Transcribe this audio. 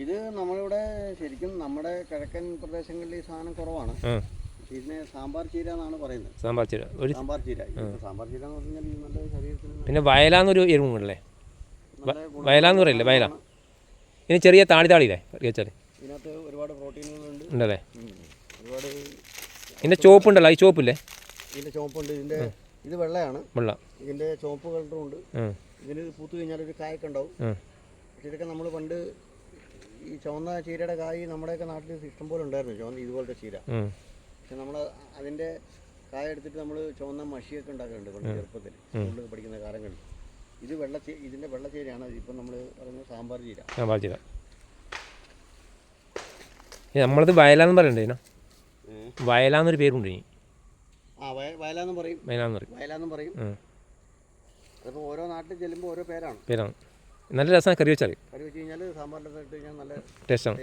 ഇത് നമ്മളിവിടെ ശരിക്കും നമ്മുടെ കിഴക്കൻ പ്രദേശങ്ങളിൽ ഈ സാധനം കുറവാണ്. ഇതിനെ സാമ്പാർ ചീര എന്നാണ് പറയുന്നത്. സാമ്പാർ ചീര സാമ്പാർ ചീര സാമ്പാർ ചീര എന്ന് പറഞ്ഞാൽ നല്ല ശരീരത്തിന്. പിന്നെ വയലാന്നൊരു എരിവുണ്ടല്ലേ, വയലാന്ന് പറയില്ലേ, വയല. ഇനി ചെറിയ താളിയില്ലേ അറിയാച്ചാൽ ഇതിനകത്ത് ഒരുപാട് പ്രോട്ടീനുകളുണ്ട് ഉണ്ടല്ലേ. ഒരുപാട് ഇതിൻ്റെ ചോപ്പുണ്ടല്ലോ, ഈ ചോപ്പില്ലേ? ഇതിൻ്റെ ചോപ്പുണ്ട്. ഇതിൻ്റെ ഇത് വെള്ളയാണ്. വെള്ള. ഇതിൻ്റെ ചോപ്പ് കളറും ഉണ്ട്. ഇതിന് പൂത്ത് കഴിഞ്ഞാൽ ഒരു കായൊക്കെ ഉണ്ടാവും. പക്ഷെ ഇതൊക്കെ നമ്മൾ പണ്ട് ഈ ചുവന്ന ചീരയുടെ കായ് നമ്മുടെയൊക്കെ നാട്ടിൽ ഇഷ്ടംപോലെ ഉണ്ടായിരുന്നു, ചുവന്ന ഇതുപോലത്തെ ചീര. പക്ഷെ നമ്മൾ അതിൻ്റെ കായ എടുത്തിട്ട് നമ്മൾ ചുവന്ന മഷിയൊക്കെ ഉണ്ടാക്കാറുണ്ട് പണ്ട് ചെറുപ്പത്തിൽ സ്കൂളിൽ പഠിക്കുന്ന കാലങ്ങളിൽ. ഇത് ഇതിൻ്റെ വെള്ളച്ചീരയാണ്. ഇപ്പം നമ്മൾ പറയുന്നത് സാമ്പാർ ചീര. സാമ്പാർ ചീര നമ്മളത് വയലാന്ന് പറയണ്ടേ, വയലാന്നൊരു പേരുണ്ട്. ഇനി വയലാന്നും പറയും, വയലാന്നും പറയും. അതിപ്പോൾ ഓരോ നാട്ടിൽ ചെല്ലുമ്പോൾ ഓരോ പേരാണ്. നല്ല രസമാണ് കറി വെച്ചാൽ. കറി വെച്ച് കഴിഞ്ഞാൽ സാമ്പാറിൻ്റെ ഇട്ട് കഴിഞ്ഞാൽ നല്ല ടേസ്റ്റാണ്.